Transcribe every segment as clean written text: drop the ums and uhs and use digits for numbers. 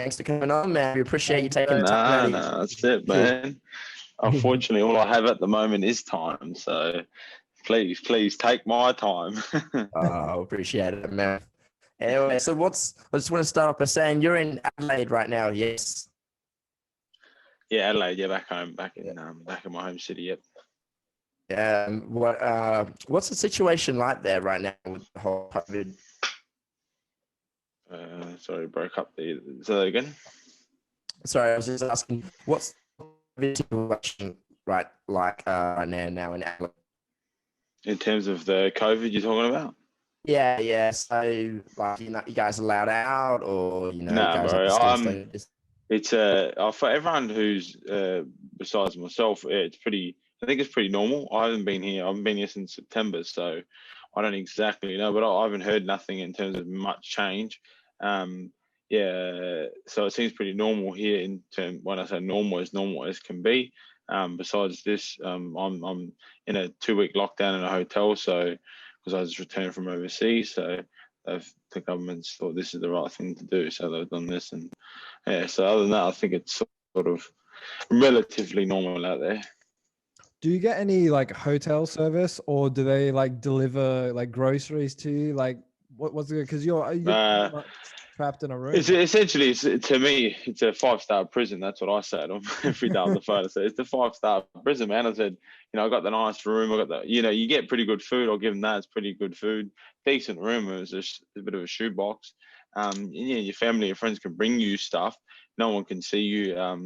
Thanks for coming on, man. We appreciate you taking the time out Nah, of nah, that's it, man. Unfortunately, all I have at the moment is time. So please take my time. Oh, appreciate it, man. Anyway, so I just want to start off by saying you're in Adelaide right now, yes? Yeah, Adelaide, yeah, back home, back Yeah. in my home city, yep. What's the situation like there right now with the whole COVID? Sorry, broke up there. Say that again. Sorry, I was just asking, what's the situation right now in Adelaide? In terms of the COVID you're talking about? Yeah. So, like, you guys allowed out, or you Nah, guys have bro. to still stay? It's for everyone who's besides myself, it's pretty. I think it's pretty normal. I haven't been here. I haven't been here since September, so I don't exactly know. But I haven't heard nothing in terms of much change. Yeah, so it seems pretty normal here. In term, when I say normal as can be. Besides this, I'm in a 2-week lockdown in a hotel, so because I just returned from overseas, so the government's thought this is the right thing to do, so they've done this, and yeah. So other than that, I think it's sort of relatively normal out there. Do you get any like hotel service, or do they like deliver like groceries to you? Like what's it? Because you're trapped in a room. It's essentially, to me, it's a 5-star prison. That's what I say to them every day on the phone. I say, it's the 5-star prison, man. I said, I got the nice room. I got the, you get pretty good food. I'll give them that. It's pretty good food. Decent room. It was just a bit of a shoebox. Your family, your friends can bring you stuff. No one can see you. You're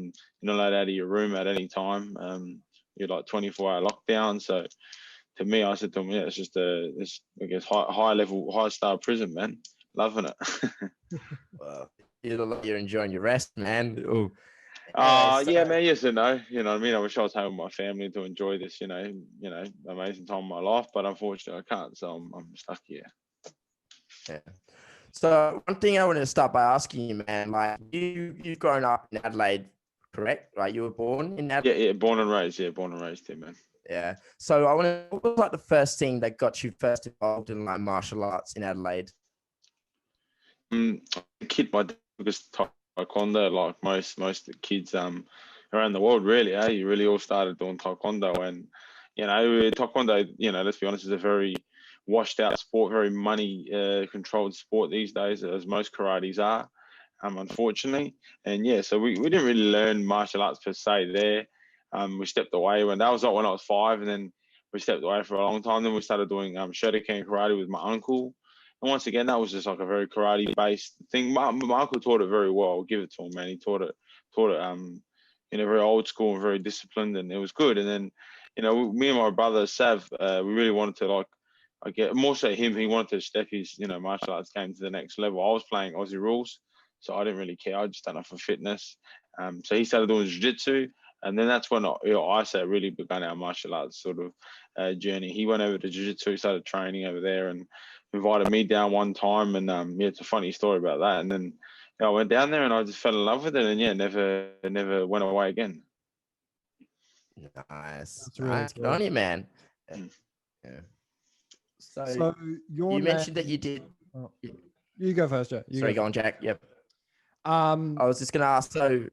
not allowed out of your room at any time. You're like 24-hour lockdown. So to me, I said to them, yeah, it's just I guess, high star prison, man. Loving it. Well, you're enjoying your rest, man. Ooh. Yeah, man. Yes and no. You know what I mean? I wish I was home with my family to enjoy this. Amazing time of my life, but unfortunately, I can't. So I'm stuck here. Yeah. So one thing I wanted to start by asking you, man, like you've grown up in Adelaide, correct? Like you were born in Adelaide. Yeah, born and raised. Yeah, born and raised here, man. Yeah. So what was like the first thing that got you first involved in like martial arts in Adelaide? Kid, my dad was Taekwondo, like most of the kids around the world, really. You really all started doing Taekwondo, and Taekwondo, let's be honest, is a very washed out sport, very money controlled sport these days, as most karates are, unfortunately. And yeah, so we didn't really learn martial arts per se there. We stepped away when I was 5, and then we stepped away for a long time. Then we started doing Shotokan karate with my uncle. And once again, that was just like a very karate-based thing. My uncle taught it very well. I'll give it to him, man. He taught it, very old school and very disciplined, and it was good. And then, me and my brother Sav, we really wanted to more so him. He wanted to step his, martial arts game to the next level. I was playing Aussie rules, so I didn't really care. I just done it for fitness. So he started doing jiu-jitsu, and then that's when I really began our martial arts sort of journey. He went over to jiu-jitsu, started training over there, and invited me down one time, and it's a funny story about that. And then I went down there and I just fell in love with it, and never went away again. Nice. That's really nice. Good on you, man. Yeah. So you mentioned that you did. Oh, you go first, Jack. Go on, Jack. Yep. I was just gonna ask. So,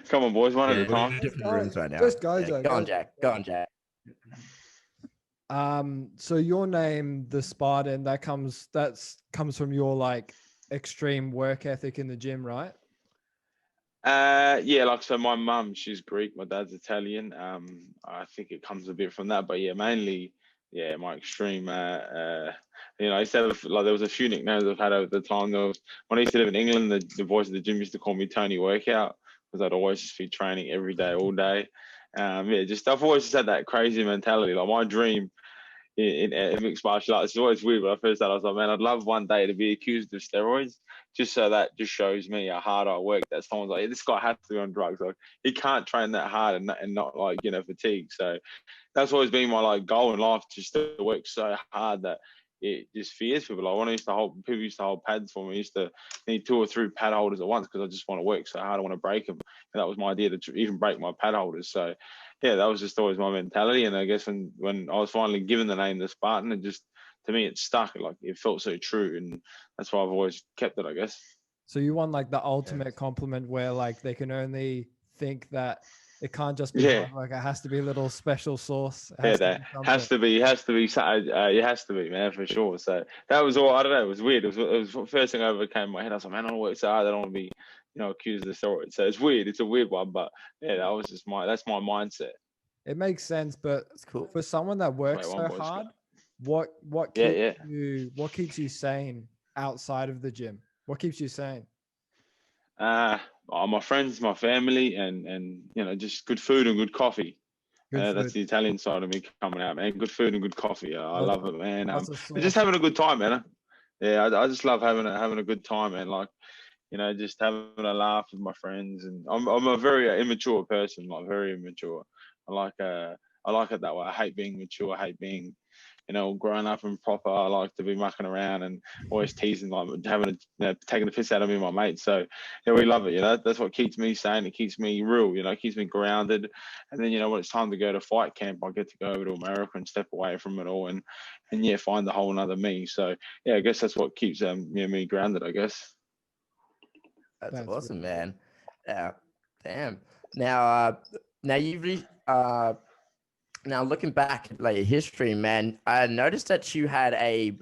come on, boys, one at a time. Different rooms right now. Just go, Jack. Go on, Jack. Go on, Jack. So your name, the Spartan, that comes from your like extreme work ethic in the gym, right? Yeah, so my mum, she's Greek, my dad's Italian. I think it comes a bit from that, but yeah, mainly, yeah, my extreme. I used to have, there was a few nicknames I've had over the time. When I used to live in England, the boys at the gym used to call me Tony Workout, because I'd always just be training every day, all day. I've always just had that crazy mentality. Like my dream in mixed martial arts, it's always weird. When I first started, I was like, man, I'd love one day to be accused of steroids, just so that just shows me how hard I work. That someone's like, this guy has to be on drugs. Like he can't train that hard and not fatigue. So that's always been my goal in life, just to work so hard that it just fears people. Like when people used to hold pads for me, I used to need 2 or 3 pad holders at once, because I just want to work so hard. I want to break them. And that was my idea, to even break my pad holders. So yeah, that was just always my mentality. And I guess when I was finally given the name the Spartan, to me it stuck. It felt so true, and that's why I've always kept it, I guess. So you want like the ultimate compliment where like they can only think that it can't just be hard work. It has to be a little special sauce. That has to be, it has to be, man, for sure. So that was all. I don't know. It was weird. It was the first thing I ever came in my head. I was like, man, I don't work so hard. I don't want to be, accused of steroids. So it's weird. It's a weird one, but yeah, that's my mindset. It makes sense, but It's cool for someone that works so hard, what keeps you sane outside of the gym? What keeps you sane? My friends, my family, and just good food and good coffee. That's the Italian side of me coming out, man. Good food and good coffee. I love it, man. Just having a good time, man. Yeah, I just love having a good time, man. Like, just having a laugh with my friends. And I'm a very immature person, like very immature. I like it that way. I hate being mature. I hate being, growing up and proper. I like to be mucking around and always teasing, like taking the piss out of me and my mates. So yeah, we love it. That's what keeps me sane. It keeps me real. It keeps me grounded. And then when it's time to go to fight camp, I get to go over to America and step away from it all and find the whole another me. So yeah, I guess that's what keeps me grounded, I guess. That's awesome, man. Yeah, damn. Now looking back at like your history, man, I noticed that you had a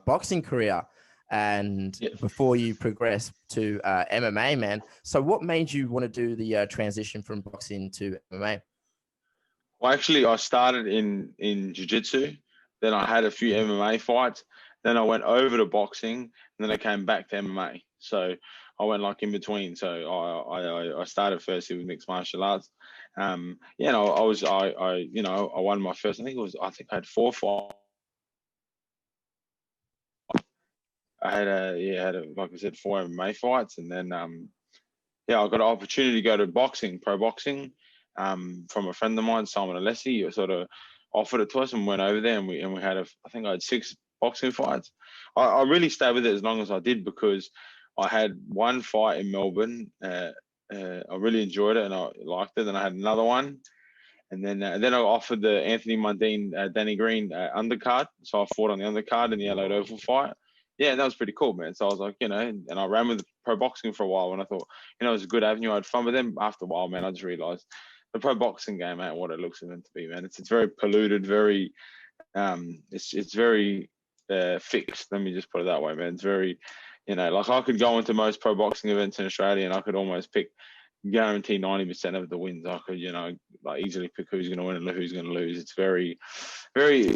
boxing career, and before you progressed to MMA, man. So what made you want to do the transition from boxing to MMA? Well, actually, I started in Jiu-Jitsu. Then I had a few MMA fights. Then I went over to boxing, and then I came back to MMA. So I went like in between. So I started firstly with mixed martial arts. I won my first. I think I had 4 fights. I had like I said, 4 MMA fights, and then I got an opportunity to go to pro boxing, from a friend of mine, Simon Alessi. He sort of offered it to us, and went over there, and we had I think I had 6 boxing fights. I really stayed with it as long as I did because I had one fight in Melbourne. I really enjoyed it and I liked it. Then I had another one, and then I offered the Anthony Mundine, Danny Green undercard. So I fought on the undercard in the Adelaide Oval fight. Yeah, that was pretty cool, man. So I was like, and I ran with pro boxing for a while, and I thought, it was a good avenue. I had fun. But then after a while, man, I just realized the pro boxing game ain't what it looks meant to be, man. It's very polluted, very it's very fixed. Let me just put it that way, man. It's very, like I could go into most pro boxing events in Australia and I could almost guarantee 90% of the wins. I could, like easily pick who's going to win and who's going to lose. It's very, very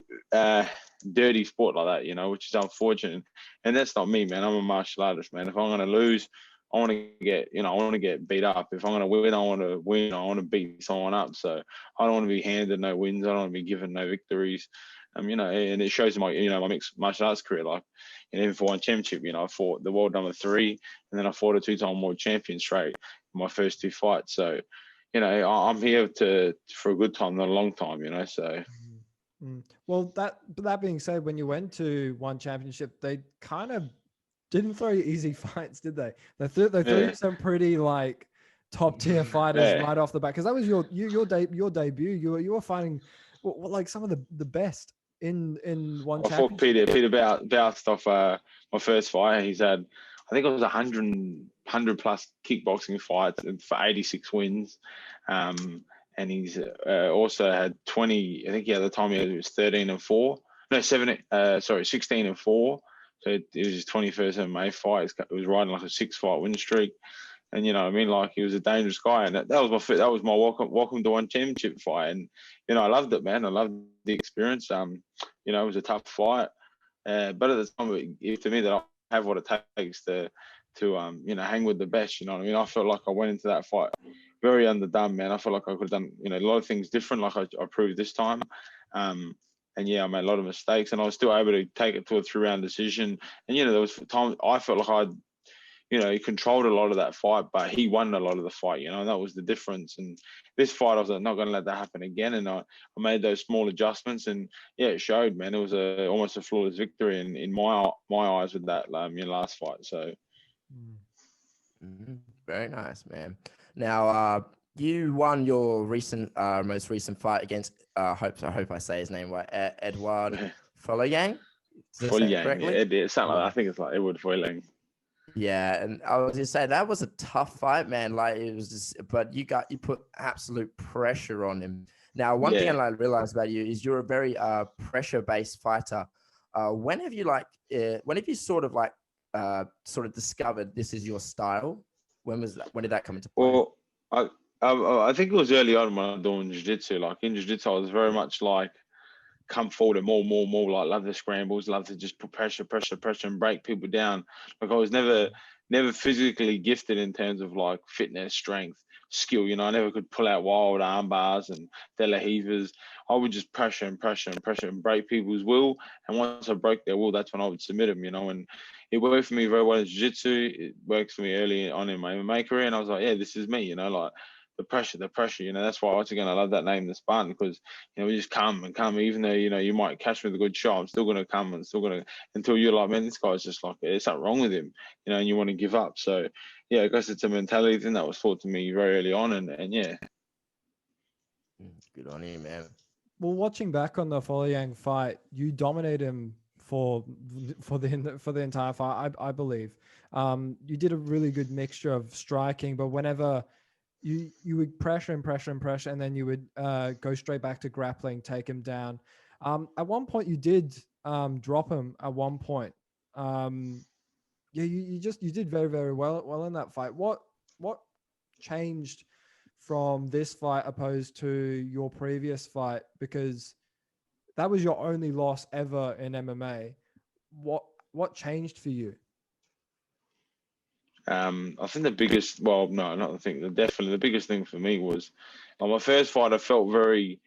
dirty sport like that, which is unfortunate. And that's not me, man. I'm a martial artist, man. If I'm going to lose, I want to get beat up. If I'm going to win, I want to win. I want to beat someone up. So I don't want to be handed no wins. I don't want to be given no victories. And it shows my mixed martial arts career. Like, even for one championship, I fought the world number 3, and then I fought a 2-time world champion straight in my first 2 fights. So, I'm here for a good time, not a long time. So. Well, that being said, when you went to one championship, they kind of didn't throw you easy fights, did they? They threw you some pretty like top tier fighters right off the bat, because that was your debut. You were fighting like some of the best in one championship. I fought Peter bounced off my first fight. He's had, I think it was 100 plus kickboxing fights for 86 wins. And he's also had 20, I think at the time he was 13-4. No, 16-4. So it was his 21st MMA fight. It was riding like a 6-fight win streak. And like he was a dangerous guy. And that was my welcome to one championship fight. And, I loved it, man. I loved the experience. It was a tough fight. But at the time, to me, that I have what it takes to hang with the best. I felt like I went into that fight very underdone, man. I felt like I could have done, a lot of things different, like I proved this time. And I made a lot of mistakes, and I was still able to take it to a 3-round decision. And, there was times I felt like he controlled a lot of that fight, but he won a lot of the fight, and that was the difference. And this fight, I was like, not going to let that happen again. And I made those small adjustments, and it showed, man. It was almost a flawless victory in my eyes with that last fight. So. Very nice, man. Now, you won your most recent fight against, I hope I say his name right, Eduard Folayang. Folayang, yeah, something like that. I think it's like Eduard Folayang. Yeah, and I was just saying that was a tough fight, man. Like it was just, but you put absolute pressure on him. Now, one thing Yeah. I realized about you is you're a very pressure-based fighter. When have you sort of like sort of discovered this is your style? When was that? When did that come into play? Well, I think it was early on when I was doing jiu-jitsu. Like in jiu-jitsu, I was very much like come forward and more, like love the scrambles, love to just put pressure and break people down. Like I was never physically gifted in terms of like fitness, strength, skill. You know, I never could pull out wild arm bars and de la hevas. I would just pressure and break people's will. And once I broke their will, that's when I would submit them, you know, and it worked for me very well in jiu-jitsu. It works for me early on in my MMA career. And I was like, yeah, this is me, you know, like the pressure, you know. That's why once again I love that name, the Spartan, because you know we just come, even though you know you might catch me with a good shot, I'm still gonna come and still gonna until you're like, man, this guy's just like there's something wrong with him, you know, and you want to give up. So yeah, I guess it's a mentality thing that was taught to me very early on, and yeah. Good on you, man. Well, watching back on the Folayang fight, you dominated him for the entire fight, I believe. You did a really good mixture of striking, but whenever you would pressure, and then you would go straight back to grappling, take him down. At one point, you did drop him. At one point, yeah, you did very, very well in that fight. What changed from this fight opposed to your previous fight? Because that was your only loss ever in MMA. What changed for you? I think the biggest, well, no, not the thing, definitely the biggest thing for me was on my first fight. I felt very,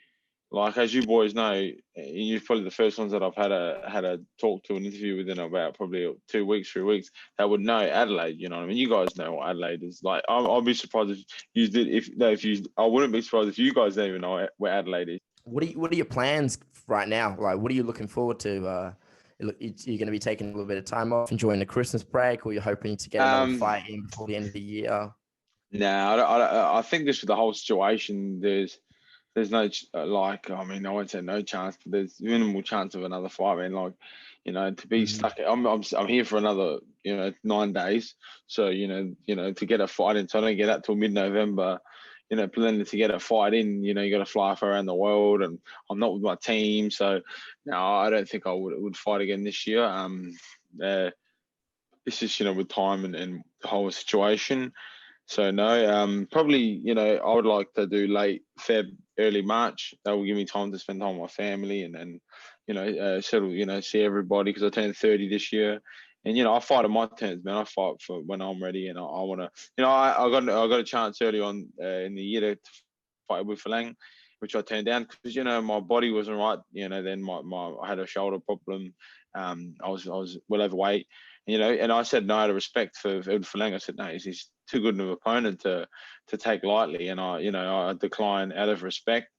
like, as you boys know, you're probably the first ones that I've had a talk to, an interview within about probably 2 weeks, 3 weeks, that would know Adelaide. You know what I mean? You guys know what Adelaide is like. I'll be surprised if you did. I wouldn't be surprised if you guys don't even know where Adelaide is. What are your plans right now? Like, what are you looking forward to? You're going to be taking a little bit of time off, enjoying the Christmas break, or you're hoping to get another fight in before the end of the year? No, I think just with the whole situation, there's no like, I mean, I won't say no chance, but there's minimal chance of another fight, man. Like, you know, to be stuck. I'm here for another 9 days, so you know to get a fight in, so I don't get out till mid-November. You know, planning to get a fight in, you know, you got to fly off around the world, and I'm not with my team, so no, I don't think I would fight again this year. It's just with time and the whole situation. So no, probably I would like to do late Feb, early March. That will give me time to spend time with my family and then settle, see everybody, because I turned 30 this year. And I fight on my terms, man. I fight for when I'm ready, and I want to. I got a chance early on in the year to fight with Folayang, which I turned down because my body wasn't right. Then I had a shoulder problem. I was well overweight. And I said no out of respect for Folayang. I said no, he's too good of an opponent to take lightly, and I decline out of respect.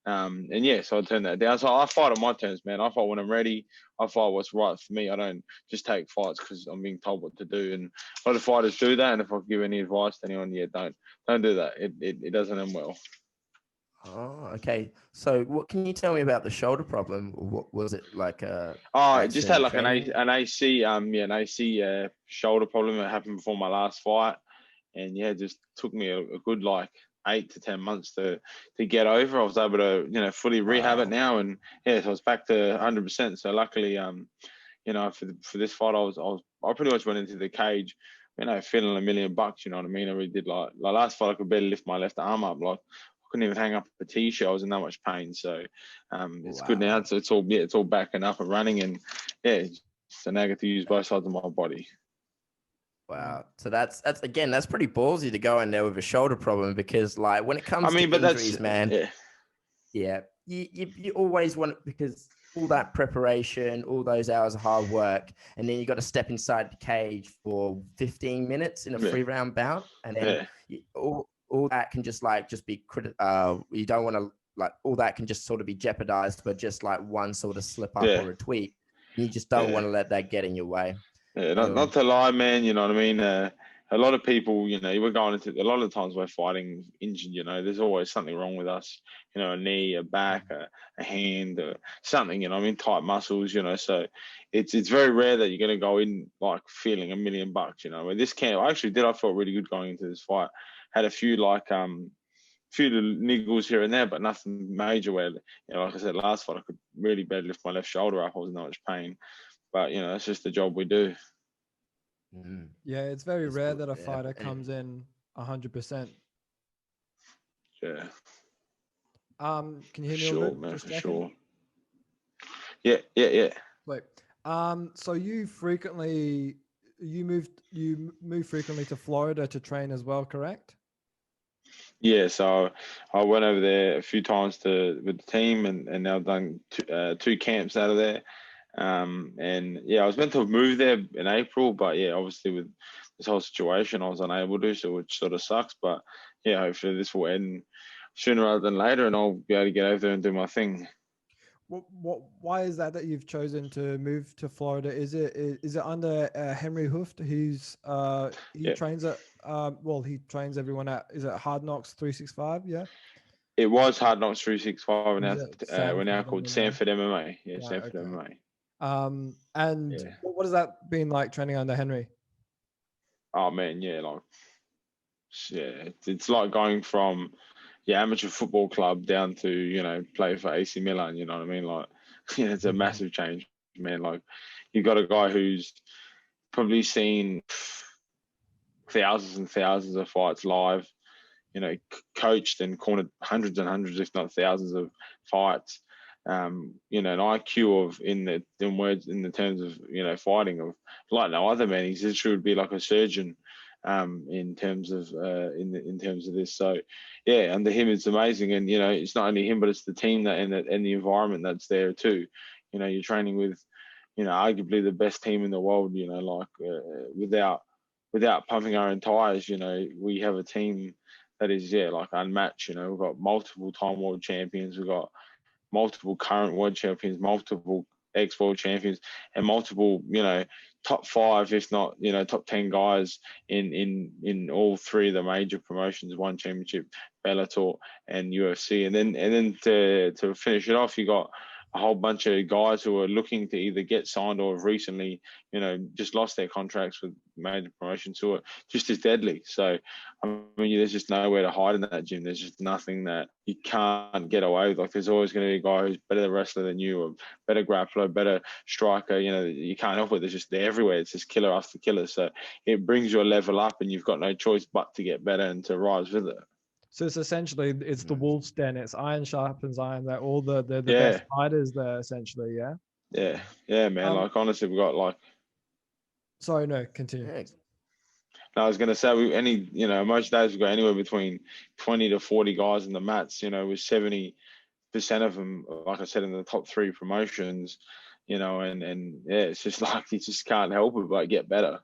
And yeah, so I turned that down. So I fight on my terms, man. I fight when I'm ready. I fight what's right for me. I don't just take fights because I'm being told what to do. And a lot of fighters do that. And if I give any advice to anyone, yeah, don't do that. It doesn't end well. Oh, okay. So what can you tell me about the shoulder problem? What was it like? I just had like an AC, an AC shoulder problem that happened before my last fight, and yeah, it just took me a good like 8 to 10 months to get over. I was able to fully rehab it now, and yeah, so I was back to 100%. So luckily, for this fight, I pretty much went into the cage, feeling $1 million. You know what I mean? I really did. Like last fight, I could barely lift my left arm up. Like I couldn't even hang up a t-shirt. I was in that much pain. So it's good now. So it's all back and up and running, and yeah, so now I get to use both sides of my body. Wow. So that's pretty ballsy to go in there with a shoulder problem, because like when it comes to injuries, man, you always want, because all that preparation, all those hours of hard work, and then you got to step inside the cage for 15 minutes in a 3-round bout, and then all that can just be you don't want to, like, all that can just sort of be jeopardized for just like one sort of slip up or a tweak. You just don't want to let that get in your way. Yeah, not to lie, man. You know what I mean? a lot of people, we're going into a lot of the times we're fighting injured. There's always something wrong with us. A knee, a back, a hand, or something. Tight muscles. So it's very rare that you're going to go in like feeling $1 million. With this camp, I felt really good going into this fight. Had a few few little niggles here and there, but nothing major where, like I said, last fight, I could really barely lift my left shoulder up. I wasn't that much pain. But, that's just the job we do. Yeah, it's very rare that a fighter comes in 100%. Yeah. Can you hear me? Sure, all good? man, Just for checking. sure. Yeah. Wait. So you move frequently to Florida to train as well, correct? Yeah, so I went over there a few times with the team, and now I've done two camps out of there. And yeah, I was meant to move there in April, but yeah, obviously with this whole situation, I was unable to, so which sort of sucks. But yeah, hopefully this will end sooner rather than later, and I'll be able to get over there and do my thing. Why is that you've chosen to move to Florida? Is it under Henry Hooft? Trains at he trains everyone at, is it Hard Knocks 365? Yeah. It was Hard Knocks 365, and now we're now called Sanford MMA. Yeah, right, Sanford okay. MMA. And yeah. what has that been like training under Henry? Oh man, yeah, it's like going from amateur football club down to play for AC Milan. You know what I mean? Like, it's a massive change, man. Like, you got a guy who's probably seen thousands and thousands of fights live. Coached and cornered hundreds and hundreds, if not thousands, of fights. An IQ of in the terms of fighting of like no other man. He literally would be like a surgeon. In terms of in terms of this, so yeah, under him it's amazing, and it's not only him, but it's the team and the environment that's there too. You're training with arguably the best team in the world. Without pumping our own tires, we have a team that is unmatched. We've got multiple time world champions, we've got multiple current world champions, multiple ex-world champions, and multiple top 5, if not top 10 guys in all 3 of the major promotions: One Championship, Bellator, and UFC. And then to finish it off, you got a whole bunch of guys who are looking to either get signed or have recently just lost their contracts with major promotions who are just as deadly. So I mean, there's just nowhere to hide in that gym. There's just nothing that you can't get away with. Like, there's always going to be a guy who's better wrestler than you, or better grappler, better striker. You can't help it. They're everywhere. It's just killer after killer. So it brings your level up, and you've got no choice but to get better and to rise with it. So it's essentially the wolf's den. It's iron sharpens iron. They're all the best fighters there, essentially. Yeah, man. Like, honestly, we got Sorry, no, continue. I was going to say, most days we've got anywhere between 20 to 40 guys in the mats, with 70% of them, like I said, in the top 3 promotions, and yeah, it's just like, you just can't help it but get better.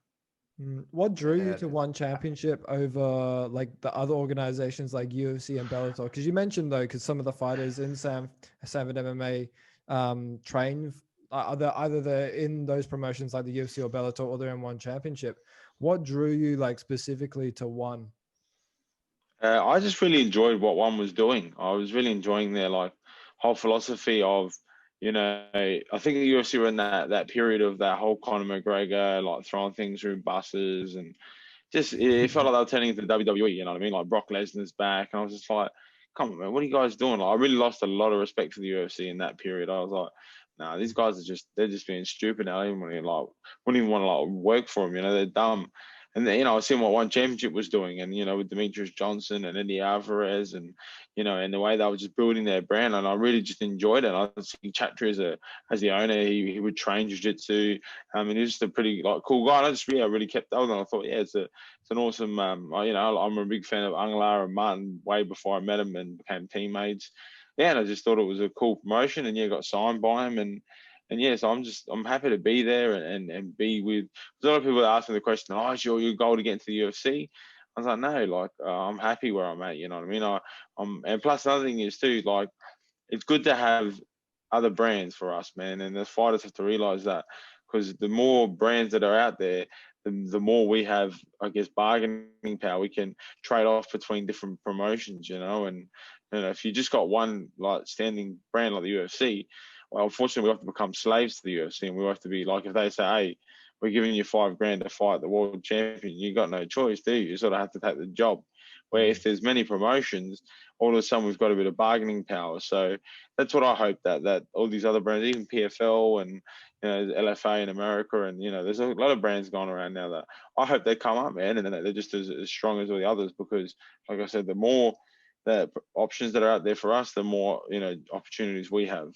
What drew you to One Championship over like the other organizations like UFC and Bellator? Because you mentioned because some of the fighters in Sanford MMA train either they're in those promotions like the UFC or Bellator, or they're in One Championship. What drew you specifically to One? I just really enjoyed what One was doing. I was really enjoying their whole philosophy of, I think the UFC were in that period of that whole Conor McGregor, throwing things through buses, and just, it felt like they were turning into WWE, you know what I mean? Like, Brock Lesnar's back, and I was just like, come on, man, what are you guys doing? I really lost a lot of respect for the UFC in that period. I was like, nah, these guys they're just being stupid now. I wouldn't even want to work for them, they're dumb. And then, I seen what One Championship was doing, and, with Demetrius Johnson and Eddie Alvarez, and, and the way they were just building their brand. And I really just enjoyed it. I see Chatri as the owner. He would train jiu-jitsu. He was just a pretty cool guy. And I just really kept up with him. I thought, yeah, it's an awesome, I'm a big fan of Angela and Martin way before I met him and became teammates. Yeah, and I just thought it was a cool promotion, and got signed by him, and yeah, so I'm happy to be there and be with. There's a lot of people that ask me the question, "Oh, is your goal to get into the UFC?" I was like, no, I'm happy where I'm at. You know what I mean? And plus another thing is too, it's good to have other brands for us, man. And the fighters have to realize that, because the more brands that are out there, the more we have, I guess, bargaining power, we can trade off between different promotions, and if you just got one like standing brand like the UFC, well, unfortunately, we have to become slaves to the UFC, and we have to be like, if they say, hey, we're giving you $5,000 to fight the world champion, you got no choice, do you? You sort of have to take the job. Where if there's many promotions, all of a sudden we've got a bit of bargaining power. So that's what I hope that all these other brands, even PFL and LFA in America, and there's a lot of brands going around now that I hope they come up, man, and then they're just as strong as all the others, because, like I said, the more the options that are out there for us, the more opportunities we have.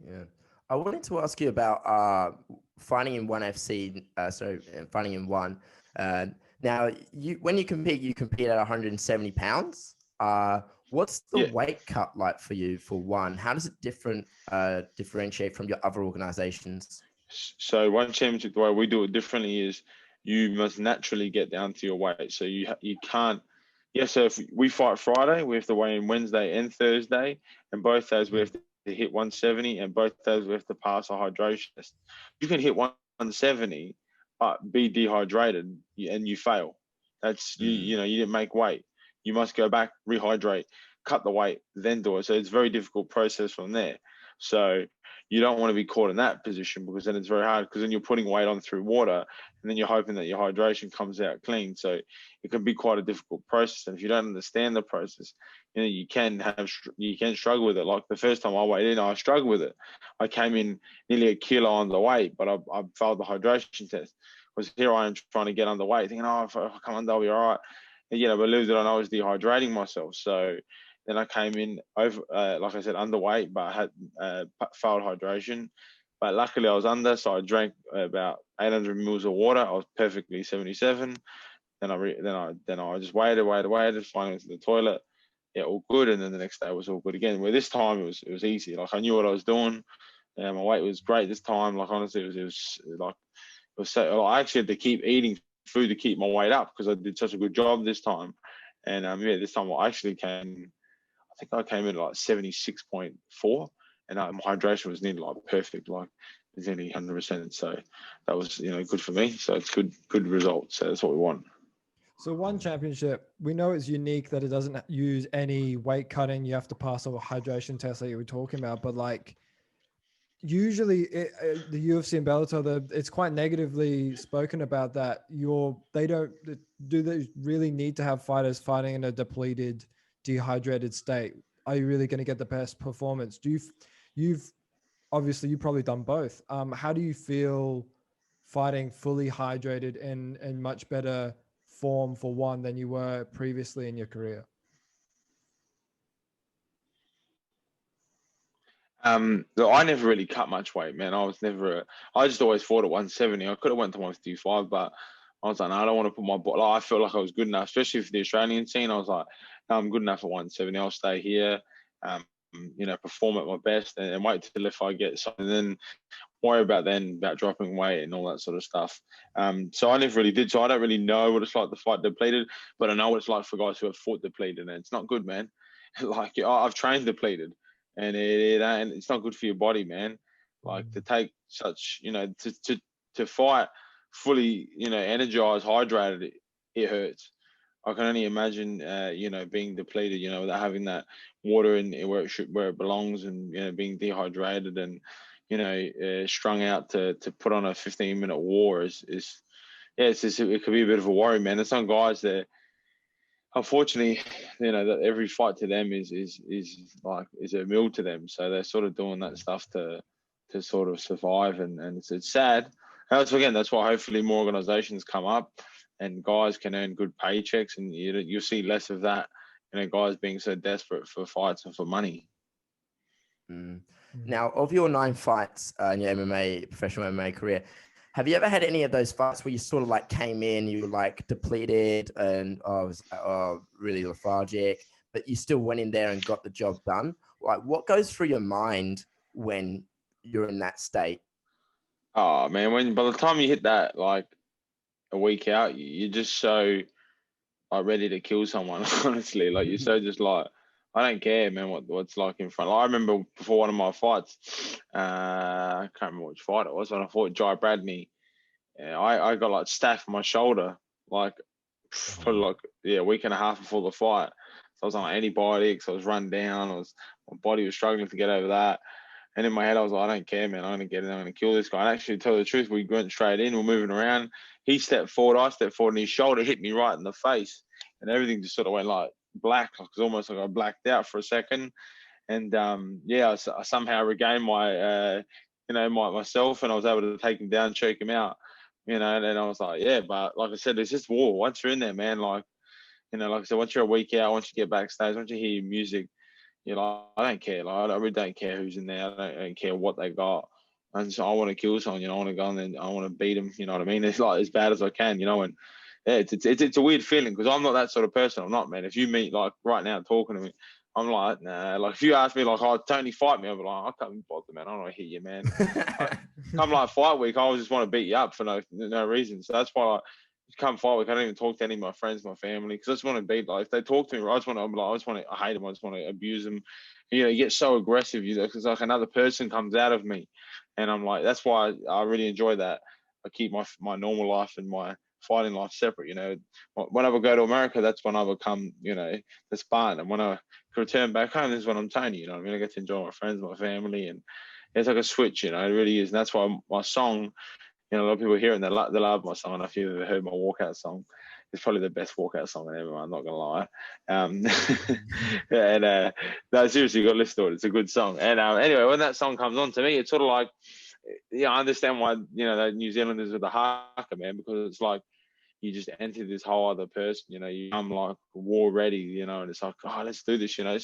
Yeah, I wanted to ask you about fighting in ONE FC. Fighting in ONE. Now, when you compete at 170 pounds. What's the weight cut like for you for ONE? How does it differentiate from your other organizations? So ONE Championship, the way we do it differently is you must naturally get down to your weight. So you can't. Yeah, so if we fight Friday, we have to weigh in Wednesday and Thursday, and both days we have to hit 170, and both days we have to pass a hydration test. You can hit 170, but be dehydrated and you fail. That's you didn't make weight. You must go back, rehydrate, cut the weight, then do it. So it's a very difficult process from there. So you don't want to be caught in that position, because then it's very hard, because then you're putting weight on through water, and then you're hoping that your hydration comes out clean. So it can be quite a difficult process. And if you don't understand the process, you can struggle with it. Like the first time I weighed in, I struggled with it. I came in nearly a kilo underweight, but I failed the hydration test. Because here I am trying to get underweight, thinking, if I come under, I'll be all right. And, but little did I know I was dehydrating myself. So then I came in over, like I said, underweight, but I had failed hydration. But luckily I was under, so I drank about 800 mils of water. I was perfectly 77. Then I just waited. Finally went to the toilet. Yeah, all good. And then the next day it was all good again. Where this time it was easy. Like I knew what I was doing. My weight was great this time. Like honestly, it was so. I actually had to keep eating food to keep my weight up, because I did such a good job this time. And this time I actually came. I think I came in at like 76.4, and my hydration was nearly like perfect, like it's nearly 100%. So that was good for me. So it's good results. So that's what we want. So ONE Championship, we know it's unique that it doesn't use any weight cutting. You have to pass a hydration test that you were talking about, but like usually the UFC and Bellator, it's quite negatively spoken about that do they really need to have fighters fighting in a depleted, dehydrated state? Are you really going to get the best performance? You've obviously probably done both. How do you feel fighting fully hydrated and much better form for ONE than you were previously in your career? I never really cut much weight, man. I just always fought at 170. I could have went to 155, but I was like, no, I don't want to put my body. I felt like I was good enough, especially for the Australian scene. I was like, no, I'm good enough at 170. I'll stay here, perform at my best, and wait till if I get something, then worry about dropping weight and all that sort of stuff. So I never really did. So I don't really know what it's like to fight depleted, but I know what it's like for guys who have fought depleted, and it's not good, man. Like I've trained depleted. And it's not good for your body, man. Like to take such, to fight fully, energized, hydrated, it hurts. I can only imagine, being depleted, without having that water in where it belongs, and being dehydrated and, strung out to put on a 15-minute war it could be a bit of a worry, man. There's some guys that, unfortunately, that every fight to them is a meal to them. So they're sort of doing that stuff to sort of survive, and it's sad. And that's why hopefully more organizations come up and guys can earn good paychecks, and you'll see less of that, guys being so desperate for fights and for money. Now, of your 9 fights in your professional MMA career, have you ever had any of those fights where you sort of like came in, you were like depleted and was really lethargic, but you still went in there and got the job done? Like, what goes through your mind when you're in that state? Oh man, by the time you hit that, like a week out, you're just so like ready to kill someone. Honestly, like you're so just like, I don't care, man, what's like in front. Like, I remember before one of my fights, I can't remember which fight it was, when I fought Jai Bradney. I got like staph on my shoulder, like for like a week and a half before the fight. So I was on like antibiotics. I was run down. My body was struggling to get over that. And in my head, I was like, I don't care, man. I'm gonna get in. I'm gonna kill this guy. And actually, to tell the truth, we went straight in. We're moving around. He stepped forward. I stepped forward, and his shoulder hit me right in the face, and everything just sort of went like black. It was almost like I blacked out for a second. And I somehow regained my myself, and I was able to take him down, choke him out. And I was like, yeah, but like I said, it's just war. Once you're in there, man, like I said, once you're a week out, once you get backstage, once you hear your music, you're like, I don't care. Like, I really don't care who's in there. I don't care what they got. And so I want to kill someone, I want to go in there, I want to beat them, you know what I mean? It's like as bad as I can, and it's a weird feeling because I'm not that sort of person. I'm not, man. If you meet like right now talking to me, I'm like, nah. Like if you ask me like, oh, Tony, fight me, I'm like, I can't be bothered, man. I don't want to hit you, man. Come like fight week, I just want to beat you up for no reason. So that's why like, come fight week, I don't even talk to any of my friends, my family, because I just want to beat. Like if they talk to me, I hate them. I just want to abuse them. You get so aggressive, because like another person comes out of me, and I'm like, that's why I really enjoy that. I keep my normal life and my fighting life separate. When I would go to America, that's when I become, the Spartan, and when I return back home, this is when I'm Tony. You know what I mean? I get to enjoy my friends, my family, and it's like a switch. It really is, and that's why my song. A lot of people hear it and they love my song. And if you've ever heard my walkout song, it's probably the best walkout song ever. I'm not gonna lie. No, seriously, you got to listen to it. It's a good song. And anyway, when that song comes on, to me, it's sort of like, I understand why the New Zealanders with the haka, man, because it's like you just enter this whole other person. You come like war ready. And it's like, oh, let's do this. And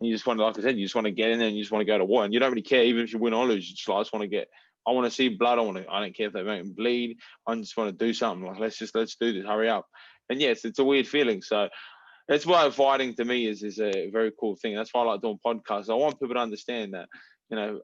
you just want to, like I said, you just want to get in there and you just want to go to war, and you don't really care even if you win or lose. You just like, I just want to get. I want to see blood. I don't care if they make me bleed. I just want to do something. Like let's do this. Hurry up. And yes, it's a weird feeling. So that's why fighting to me is a very cool thing. That's why I like doing podcasts. I want people to understand that,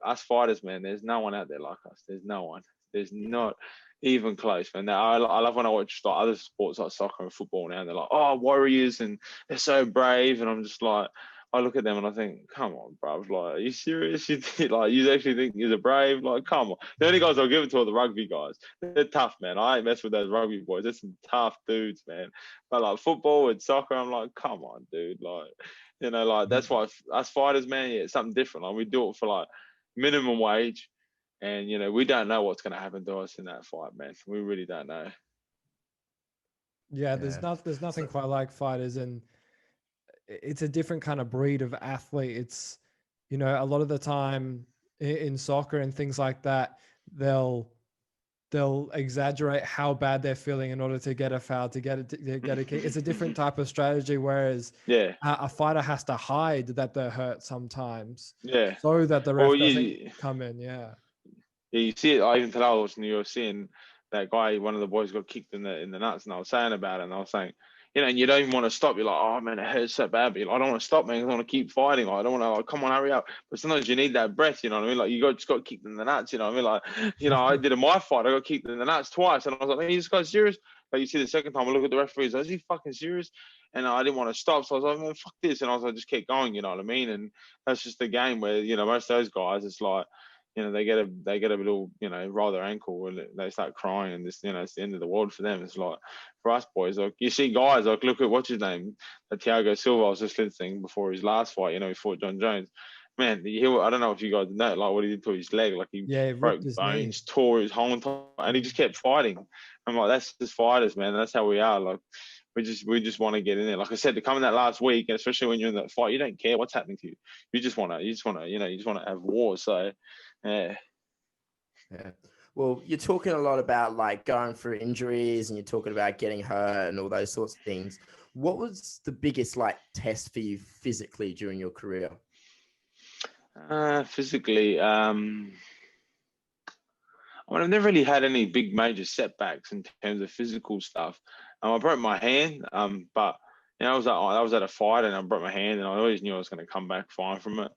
us fighters, man, there's no one out there like us. There's no one. There's not even close, man. I love when I watch like other sports like soccer and football now. And they're like, oh, warriors, and they're so brave. And I'm just like, I look at them and I think, come on, bro. Like, are you serious? You actually think you're brave? Like, come on. The only guys I'll give it to are the rugby guys. They're tough, man. I ain't mess with those rugby boys. They're some tough dudes, man. But like football and soccer, I'm like, come on, dude. Like, that's why us fighters, man, it's something different. Like, we do it for like minimum wage. And, we don't know what's going to happen to us in that fight, man. We really don't know. Yeah, there's nothing quite like fighters, and it's a different kind of breed of athlete. It's, a lot of the time in soccer and things like that, they'll exaggerate how bad they're feeling in order to get a foul, to get a kick. It's a different type of strategy. Whereas a fighter has to hide that they're hurt sometimes, so that the ref doesn't come in. Yeah, you see it. I even today I was watching the UFC, and that guy, one of the boys, got kicked in the nuts, and I was saying about it, and I was saying, and you don't even want to stop. You're like, oh man, it hurts so bad. But I don't want to stop, man. I want to keep fighting. Like, I don't want to, come on, hurry up. But sometimes you need that breath, you know what I mean? Like, just got kicked in the nuts, you know what I mean? Like, I did in my fight, I got kicked in the nuts twice, and I was like, man, this guy's serious. But you see the second time, I look at the referees, is he fucking serious? And I didn't want to stop, so I was like, man, fuck this. And I was like, just keep going, you know what I mean? And that's just the game where, most of those guys, it's like, they get a little, roll their ankle and they start crying, and this, it's the end of the world for them. It's like, for us boys, like you see guys, like look at what's his name, Thiago Silva. I was just listening before his last fight. He fought John Jones. Man, I don't know if you guys know, like what he did to his leg. Like he broke his bones, tore his whole entire, and he just kept fighting. I'm like, that's just fighters, man. That's how we are. Like we just want to get in there. Like I said, to come in that last week, and especially when you're in that fight, you don't care what's happening to you. You just want to have war. So. Yeah. Well, you're talking a lot about like going through injuries, and you're talking about getting hurt and all those sorts of things. What was the biggest like test for you physically during your career? Physically, I've never really had any big major setbacks in terms of physical stuff. I broke my hand, but I was at a fight and I broke my hand, and I always knew I was going to come back fine from it.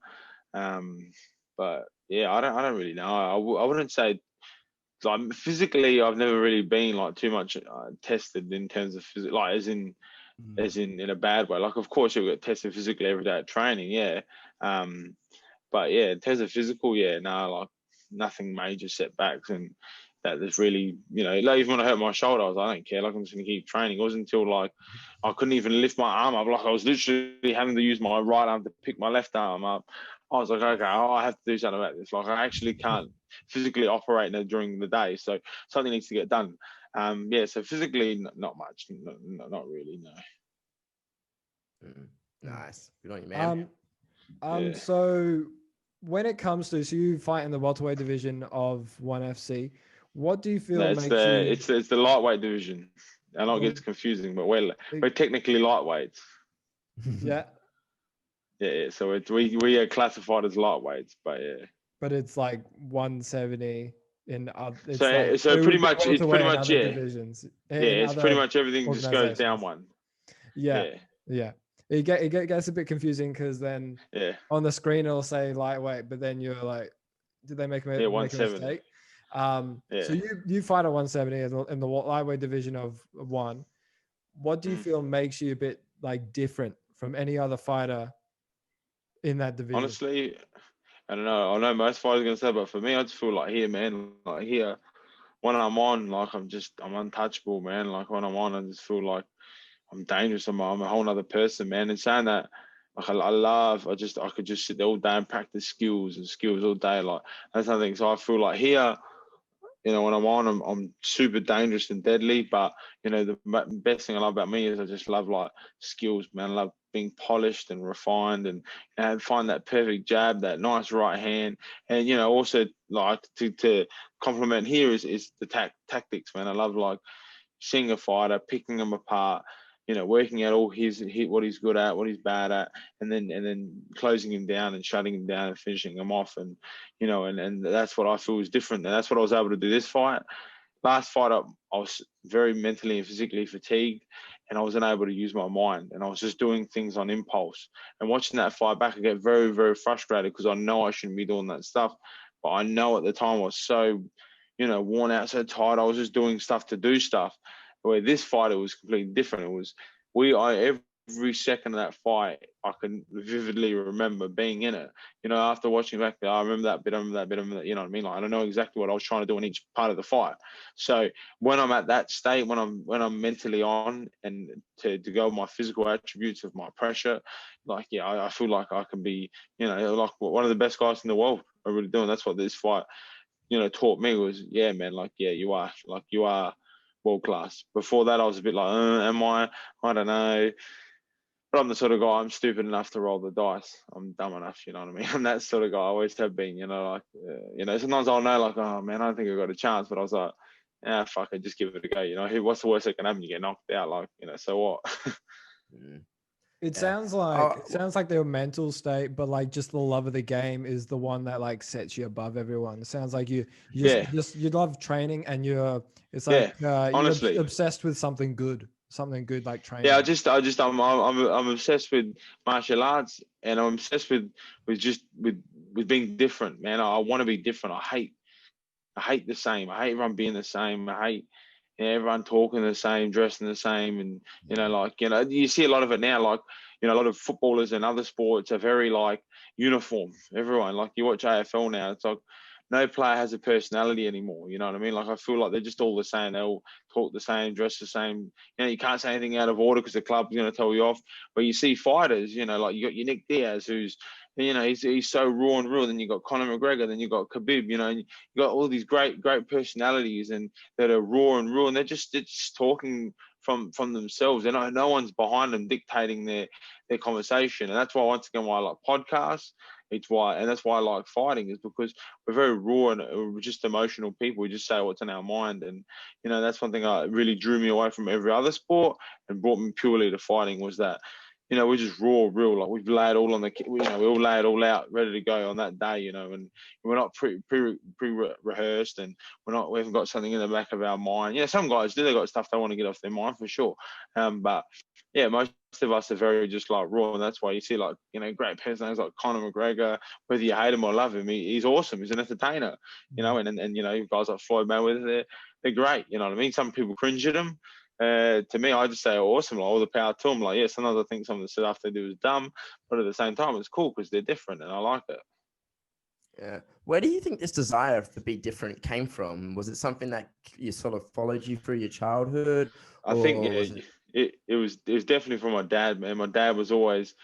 But yeah, I don't really know. I wouldn't say, like, physically I've never really been like too much tested in terms of physical, like as in a bad way. Like, of course you'll get tested physically every day at training, yeah. But yeah, in terms of physical, yeah, no, like nothing major setbacks. And there's really, like even when I hurt my shoulder, I was like, I don't care, like I'm just gonna keep training. It wasn't until like I couldn't even lift my arm up, like I was literally having to use my right arm to pick my left arm up. I was like, okay, I have to do something about this. Like I actually can't physically operate during the day, so something needs to get done. So physically, not much, not really, no. Nice, good on you, man. So when it comes to, so you fight in the welterweight division of ONE FC, what do you feel No, makes you? It's the lightweight division. I know it gets confusing, but we're technically lightweights. Yeah. Yeah. So we are classified as lightweights, but yeah. But it's like 170 in it's so like, so pretty much it's pretty much divisions. It's pretty much everything just goes down one. Yeah. It gets a bit confusing because then on the screen it'll say lightweight, but then you're like, did they make a mistake? So you fight at 170 in the lightweight division of ONE. What do you feel makes you a bit like different from any other fighter in that division? Honestly, I don't know. I know most fighters are gonna say, but for me, I just feel like here, man, like here, when I'm on, like I'm untouchable, man. Like when I'm on, I just feel like I'm dangerous. I'm a whole other person, man. And saying that, like I could just sit there all day and practice skills all day. Like that's something. So I feel like here, when I'm on, I'm super dangerous and deadly. But the best thing I love about me is I just love like skills, man. I love being polished and refined, and find that perfect jab, that nice right hand, and also like to complement here is the tactics, man. I love like seeing a fighter, picking them apart, working out all what he's good at, what he's bad at, and then closing him down and shutting him down and finishing him off. And and that's what I feel is different. And that's what I was able to do this fight. Last fight up, I was very mentally and physically fatigued, and I wasn't able to use my mind, and I was just doing things on impulse. And watching that fight back, I get very, very frustrated because I know I shouldn't be doing that stuff, but I know at the time I was so, worn out, so tired. I was just doing stuff to do stuff. Where this fight, it was completely different. It was every second of that fight, I can vividly remember being in it. After watching back, I remember that bit, you know what I mean? Like I don't know exactly what I was trying to do in each part of the fight. So when I'm at that state, when I'm mentally on, and to go with my physical attributes of my pressure, like I feel like I can be, like one of the best guys in the world. I really do. And that's what this fight, taught me was, yeah, man, like you are world class. Before that, I was a bit like, am I? I don't know. But I'm the sort of guy, I'm stupid enough to roll the dice. I'm dumb enough, you know what I mean? I'm that sort of guy. I always have been, sometimes I'll know like, oh man, I don't think I've got a chance. But I was like, fuck it, just give it a go. What's the worst that can happen? You get knocked out, like, so what? It sounds like their mental state, but like just the love of the game is the one that like sets you above everyone. It sounds like you love training, and it's like honestly, you're obsessed with something good like training. Yeah, I'm obsessed with martial arts, and I'm obsessed with being different, man. I want to be different. I hate the same. I hate everyone being the same. I hate everyone talking the same, dressing the same, and you see a lot of it now. Like a lot of footballers and other sports are very like uniform. Everyone, like you watch AFL now, it's like no player has a personality anymore. You know what I mean? Like I feel like they're just all the same. They all talk the same, dress the same. You can't say anything out of order because the club's going to tell you off. But you see fighters, like you got your Nick Diaz, who's he's so raw and real. Then you got Conor McGregor, then you got Khabib. And you got all these great personalities and that are raw and real, and they're just talking from themselves. And no one's behind them dictating their conversation. And that's why once again why I like podcasts. That's why I like fighting, is because we're very raw and we're just emotional people. We just say what's in our mind, and that's one thing that really drew me away from every other sport and brought me purely to fighting, was that we're just raw, real. Like we've laid all on we all lay it all out, ready to go on that day. And we're not pre rehearsed, and we haven't got something in the back of our mind. Some guys do. They got stuff they want to get off their mind for sure. But yeah, most of us are very just like raw, and that's why you see like great personalities like Conor McGregor. Whether you hate him or love him, he's awesome. He's an entertainer. And guys like Floyd Mayweather, they're great. You know what I mean? Some people cringe at him. To me, I just say awesome, like all the power to them. Like, yeah, sometimes I think some of the stuff they do is dumb, but at the same time, it's cool because they're different, and I like it. Yeah. Where do you think this desire to be different came from? Was it something that you sort of followed you through your childhood, I think or was it? it was definitely from my dad, man. My dad was always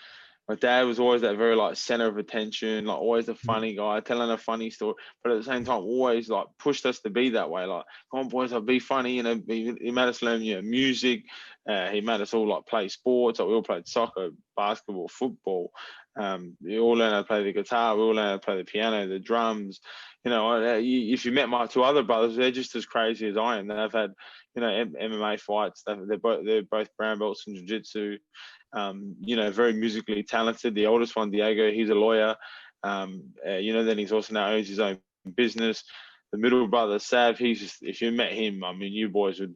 that very like center of attention, like always the funny guy, telling a funny story, but at the same time, always like pushed us to be that way. Like, come on, boys, I'll be funny. You know, he made us learn, music. He made us all like play sports. Like, we all played soccer, basketball, football. We all learned how to play the guitar. We all learned how to play the piano, the drums. If you met my two other brothers, they're just as crazy as I am. They've had, MMA fights. They're both brown belts in jiu-jitsu. Very musically talented. The oldest one, Diego, he's a lawyer. Then he's also now owns his own business. The middle brother, Sav, he's just, if you met him, I mean, you boys would,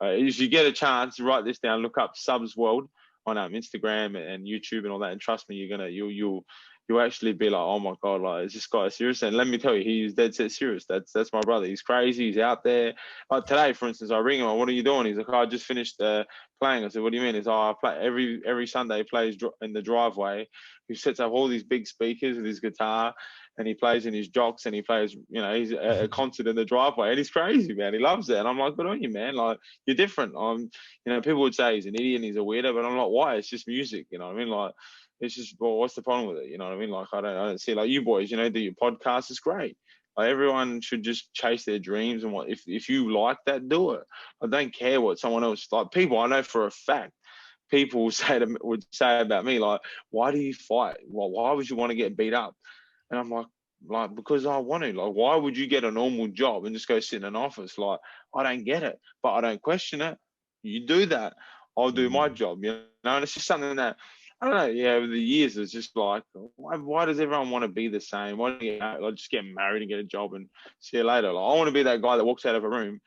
if you get a chance, write this down, look up Subs World on Instagram and YouTube and all that, and trust me, you'll actually be like, oh my God, like, is this guy serious? And let me tell you, he's dead set serious. That's my brother. He's crazy. He's out there. Like today, for instance, I ring him. What are you doing? He's like, I just finished playing. I said, what do you mean? He's like, I play every Sunday. He plays in the driveway. He sets up all these big speakers with his guitar, and he plays in his jocks, and he plays. He's a concert in the driveway, and he's crazy, man. He loves it, and I'm like, good on you, man. Like, you're different. People would say he's an idiot and he's a weirdo, but I'm like, why? It's just music. You know what I mean? Like, it's just, well, what's the problem with it? You know what I mean? Like, I don't see, like, you boys, do your podcast. It's great. Like, everyone should just chase their dreams, and if you like that, do it. I don't care what someone else, like, people I know for a fact, people would say about me, like, why do you fight? Well, why would you want to get beat up? And I'm like, because I want to. Like, why would you get a normal job and just go sit in an office? Like, I don't get it, but I don't question it. You do that, I'll do my job. And it's just something that, I don't know. Yeah, over the years, it's just like, why does everyone want to be the same? Why do you just get married and get a job and see you later? Like, I want to be that guy that walks out of a room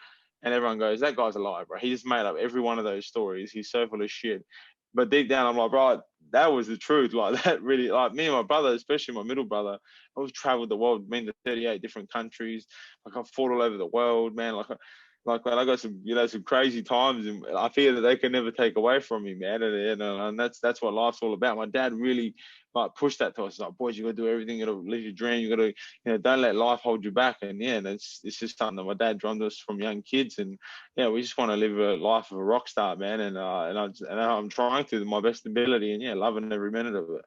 and everyone goes, that guy's a liar, bro. He just made up every one of those stories. He's so full of shit. But deep down, I'm like, bro, that was the truth. Like, that really, like, me and my brother, especially my middle brother, I've traveled the world, been to 38 different countries. Like, I've fought all over the world, man. Like, man, I got some crazy times, and I fear that they can never take away from me, man. And that's what life's all about. My dad really like pushed that to us. Like, boys, you got to do everything. You got to live your dream. You got to, don't let life hold you back. And it's just something that my dad drummed us from young kids. And we just want to live a life of a rock star, man. And I'm trying to my best ability, and loving every minute of it.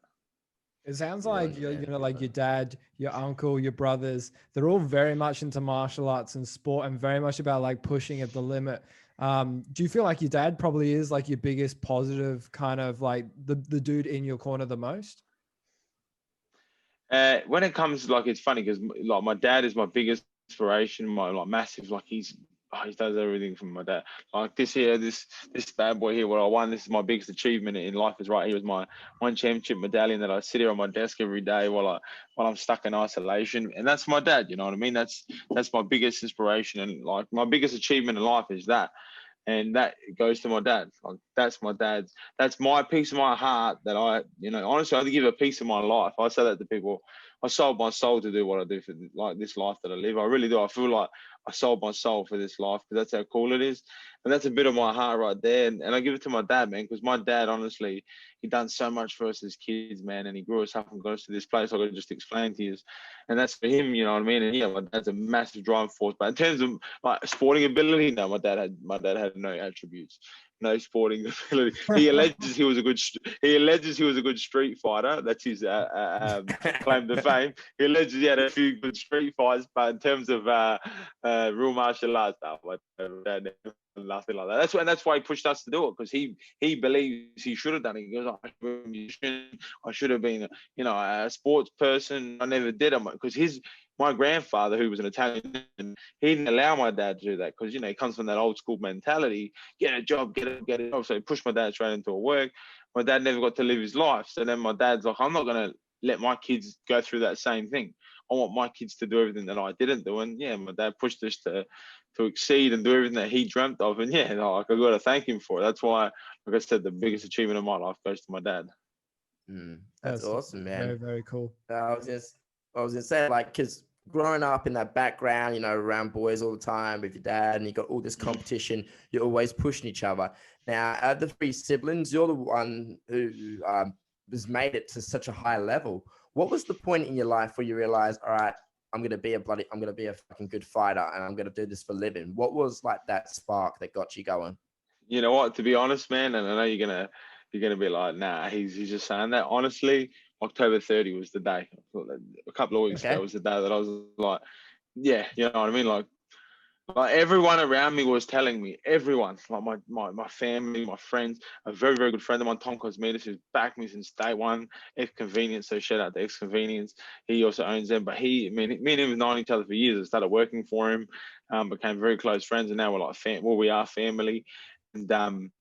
It sounds like like your dad, your uncle, your brothers, they're all very much into martial arts and sport, and very much about like pushing at the limit. Do you feel like your dad probably is like your biggest positive, kind of like the dude in your corner the most? When it comes, like, it's funny because like my dad is my biggest inspiration, my like massive, like he does everything from my dad. Like this bad boy here, what I won, this is my biggest achievement in life, is right here is my one championship medallion that I sit here on my desk every day while I'm stuck in isolation, and that's my dad. You know what I mean? That's my biggest inspiration, and like my biggest achievement in life is that. And that goes to my dad. Like, that's my dad's. That's my piece of my heart that honestly, I give a piece of my life. I say that to people. I sold my soul to do what I do for like this life that I live. I really do. I feel like I sold my soul for this life because that's how cool it is. And that's a bit of my heart right there. And I give it to my dad, man, because my dad, honestly, he done so much for us as kids, man. And he grew us up and got us to this place like I just explained to you. And that's for him, you know what I mean? And my dad's a massive driving force. But in terms of like sporting ability, no, my dad had no attributes. No sporting ability. He alleges he was a good street fighter. That's his claim to fame. He alleges he had a few good street fights, but in terms of real martial arts stuff, nothing like that. That's why he pushed us to do it, because he believes he should have done it. He goes, I should have been a sports person. I never did it because my grandfather, who was an Italian, he didn't allow my dad to do that because, he comes from that old school mentality, get a job, get a job. So he pushed my dad straight into work. My dad never got to live his life. So then my dad's like, I'm not going to let my kids go through that same thing. I want my kids to do everything that I didn't do. And my dad pushed us to exceed and do everything that he dreamt of. And I got to thank him for it. That's why, like I said, the biggest achievement of my life goes to my dad. That's awesome, man. Very, very cool. I was gonna say, like, because growing up in that background, around boys all the time with your dad, and you got all this competition, you're always pushing each other. Now, out of the three siblings, you're the one who has made it to such a high level. What was the point in your life where you realized, all right, I'm gonna be a fucking good fighter, and I'm gonna do this for a living? What was like that spark that got you going? You know what? To be honest, man, and I know you're gonna be like, nah, he's just saying that. Honestly, October 30 was the day. A couple of weeks ago Okay. was the day that I was like, yeah, you know what I mean, like everyone around me was telling me, everyone, like my family, my friends, a very, very good friend of mine, Tom Cosmetis, who's backed me since day one, X Convenience, so shout out to X Convenience. He also owns them, but me and him have known each other for years. I started working for him, became very close friends, and now we're like, we are family. And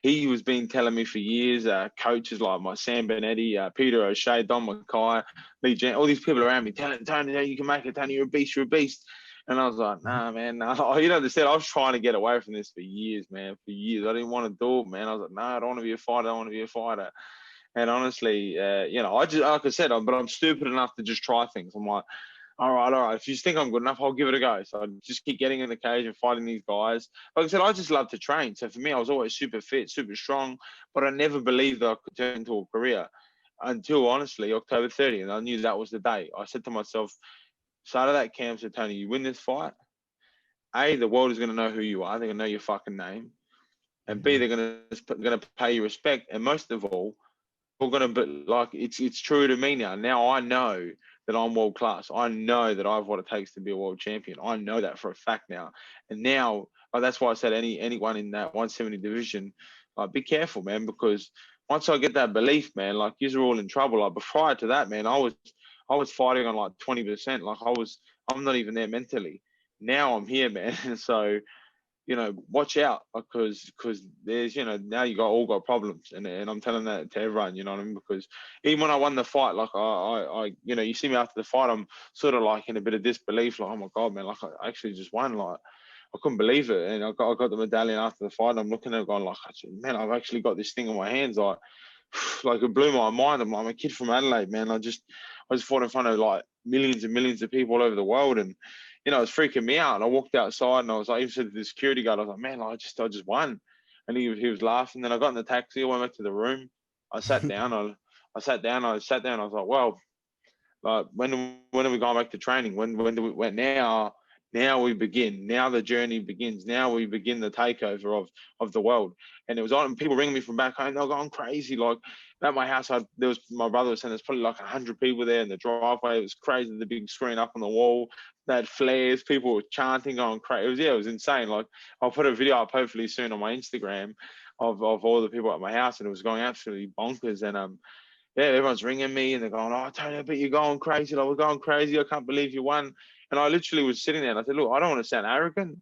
he was been telling me for years, coaches like my Sam Benetti, Peter O'Shea, Don Mackay, Lee Jan, all these people around me telling Tony, you can make it, Tony, you're a beast, you're a beast. And I was like, nah, man, nah. You know, instead, I was trying to get away from this for years, man, for years. I didn't want to do it, man. I was like, nah, I don't want to be a fighter. I don't want to be a fighter. And honestly, you know, I just, like I said, but I'm stupid enough to just try things. I'm like, all right. If you think I'm good enough, I'll give it a go. So I just keep getting in the cage and fighting these guys. Like I said, I just love to train. So for me, I was always super fit, super strong, but I never believed that I could turn into a career until, honestly, October 30th. And I knew that was the day. I said to myself, started that camp, said, Tony, you win this fight, A, the world is going to know who you are. They're going to know your fucking name. And B, they're going to pay you respect. And most of all, we're going to be like, it's true to me now. Now I know that I'm world class. I know that I have what it takes to be a world champion. I know that for a fact now. And now, that's why I said anyone in that 170 division, be careful, man, because once I get that belief, man, like, you're all in trouble. Like, but prior to that, man, I was fighting on like 20%. Like, I'm not even there mentally. Now I'm here, man. So, you know, watch out, because there's, you know, now you all got problems, and I'm telling that to everyone, you know what I mean? Because even when I won the fight, like I you know, you see me after the fight, I'm sort of like in a bit of disbelief, like, oh my God, man, like I actually just won, like I couldn't believe it. And I got the medallion after the fight, and I'm looking at it going like, man, I've actually got this thing in my hands, like it blew my mind. I'm a kid from Adelaide, man. I just fought in front of like millions and millions of people all over the world, and you know, it was freaking me out. And I walked outside, and I was like, even said to the security guard, I was like, man, I just won. And he was laughing. Then I got in the taxi, I went back to the room. I sat down. I sat down. I was like, well, like, when are we going back to training? When do we? Now we begin. Now the journey begins. Now we begin the takeover of the world. And it was on. People ringing me from back home. They were going crazy. Like, at my house, my brother was saying there's probably like 100 people there in the driveway. It was crazy. The big screen up on the wall. They had flares. People were chanting, going crazy. It was insane. Like, I'll put a video up hopefully soon on my Instagram of all the people at my house, and it was going absolutely bonkers. And yeah, everyone's ringing me and they're going, oh, Tony, I bet you're going crazy. Like, we're going crazy. I can't believe you won. And I literally was sitting there and I said, look, I don't want to sound arrogant,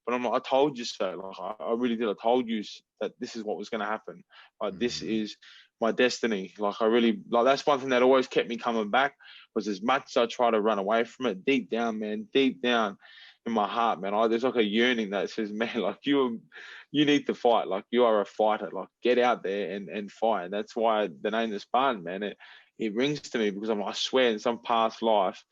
but I'm like, I told you so. Like, I really did. I told you that this is what was going to happen. Like, this is my destiny. Like, I really, like, that's one thing that always kept me coming back, was as much as I try to run away from it, deep down, man, deep down in my heart, man, there's like a yearning that says, man, like, you need to fight. Like, you are a fighter. Like, get out there and fight. And that's why the name is Spartan, man. It rings to me because I swear in some past life,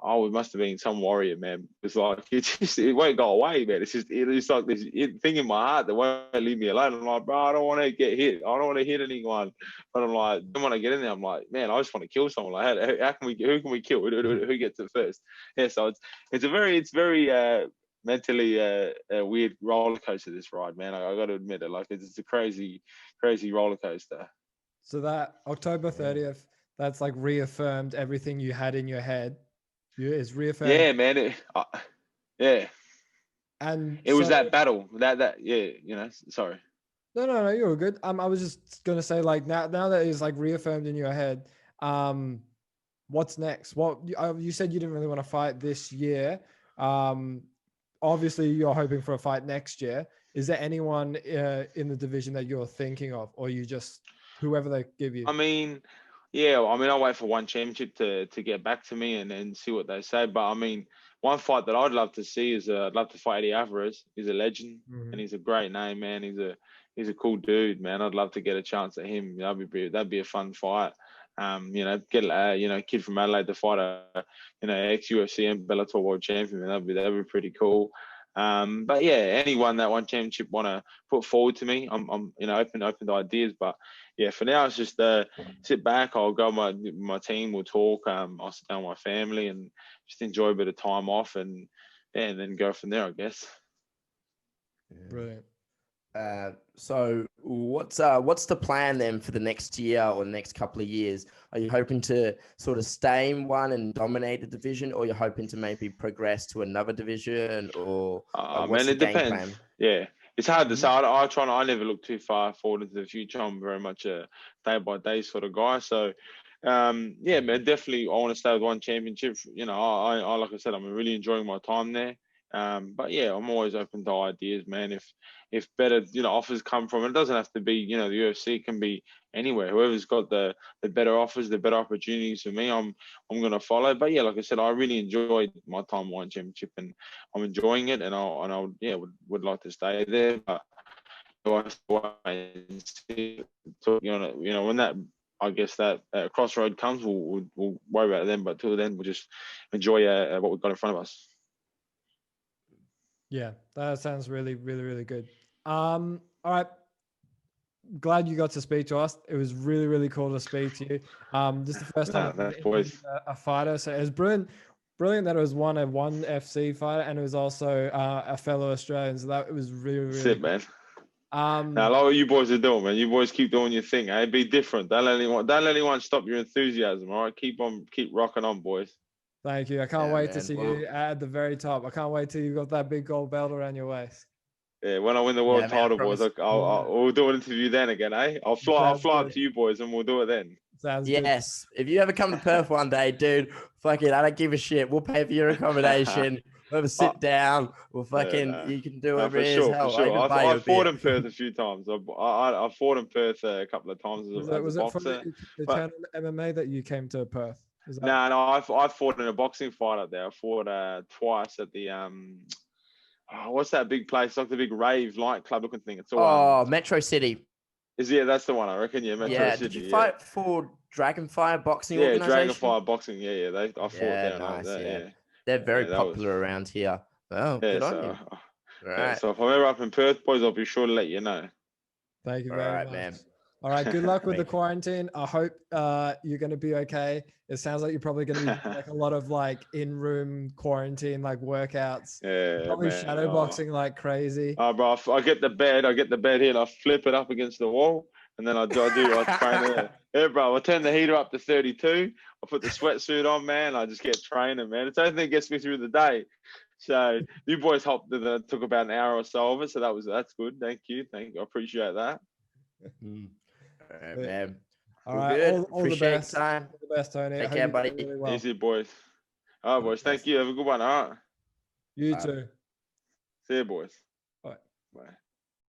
oh, it must have been some warrior, man. It's like, it won't go away, man. It's like this thing in my heart that won't leave me alone. I'm like, bro, I don't want to get hit. I don't want to hit anyone. But I'm like, then when I get in there, I'm like, man, I just want to kill someone. Like, who can we kill? Who gets it first? Yeah, so it's very mentally a weird roller coaster, this ride, man. I got to admit it. Like, it's a crazy roller coaster. So that October 30th, that's like reaffirmed everything you had in your head. Is reaffirmed. Yeah, man. Yeah. And it was that battle. That yeah, you know. Sorry. No, you're good. I was just gonna say, like, now that it's like reaffirmed in your head, what's next? What you said you didn't really want to fight this year. Obviously you're hoping for a fight next year. Is there anyone in the division that you're thinking of, or you just whoever they give you? I mean, yeah. I'll wait for one championship to get back to me and see what they say. But I mean, one fight that I'd love to see is I'd love to fight Eddie Alvarez. He's a legend, and he's a great name, man. He's a cool dude, man. I'd love to get a chance at him. That'd be a fun fight. You know, get kid from Adelaide to fight a ex UFC and Bellator world champion. That'd be pretty cool. But yeah, anyone that one championship want to put forward to me, I'm open to ideas. But yeah, for now it's just sit back. I'll go my team. We'll talk. I'll sit down with my family and just enjoy a bit of time off, and then go from there, I guess. Brilliant. So what's the plan then for the next year or the next couple of years? Are you hoping to sort of stay in one and dominate the division, or you're hoping to maybe progress to another division, or what's the game plan? Yeah, it's hard to say. I never look too far forward into the future. I'm very much a day by day sort of guy. So yeah, man, definitely I want to stay with one championship. I like I said, I'm really enjoying my time there. But yeah, I'm always open to ideas, man. If better, offers come from it, it doesn't have to be, the UFC. It can be anywhere. Whoever's got the better offers, the better opportunities for me, I'm gonna follow. But yeah, like I said, I really enjoyed my time one championship, and I'm enjoying it, and I would like to stay there. But when that, I guess, that crossroad comes, we'll worry about it then. But till then, we'll just enjoy what we've got in front of us. Yeah, that sounds really, really, really good. All right. Glad you got to speak to us. It was really, really cool to speak to you. This is the first time a fighter. So it was brilliant that it was a one FC fighter, and it was also a fellow Australian. So that it was really, really That's it, man. Now, I like what you boys are doing, man. You boys keep doing your thing. Eh? Be different. Don't let anyone stop your enthusiasm. All right, keep rocking on, boys. Thank you. I can't wait to see you at the very top. I can't wait till you got that big gold belt around your waist. Yeah, when I win the world title, boys, we'll do an interview then again, eh? I'll fly up to you boys, and we'll do it then. Sounds good. Yes. If you ever come to Perth one day, dude, fuck it, I don't give a shit. We'll pay for your accommodation. We'll have a sit down. We'll you can do it. For sure. I've fought in Perth a few times. I fought in Perth a couple of times as a boxer. Was it from the MMA that you came to Perth? No, I fought in a boxing fight up there. I fought twice at the what's that big place? Like the big rave nightclub looking thing. It's all Metro City. That's the one, I reckon. Yeah, Metro City. Did you fight for Dragonfire Boxing? Yeah, Dragonfire Boxing. Yeah. I fought there. Nice. Yeah. They're very popular around here. Oh, good on you. Right. So if I'm ever up in Perth, boys, I'll be sure to let you know. Thank you very much, man. All right, good luck with the quarantine. I hope you're going to be okay. It sounds like you're probably going to be like a lot of in-room quarantine workouts. Yeah, probably shadowboxing like crazy. Oh, bro, I get the bed here and I flip it up against the wall, and then I train there. Yeah, bro, I turn the heater up to 32. I put the sweatsuit on, man. I just get training, man. It's the only thing that gets me through the day. So you boys took about an hour or so of it, so that's good. Thank you. I appreciate that. All right, man. All right. All the best. All the best, Tony. Take care, buddy. Really well. Easy, boys. All right, boys. Thank you. Have a good one. All right. You too. See you, boys. Bye. Bye.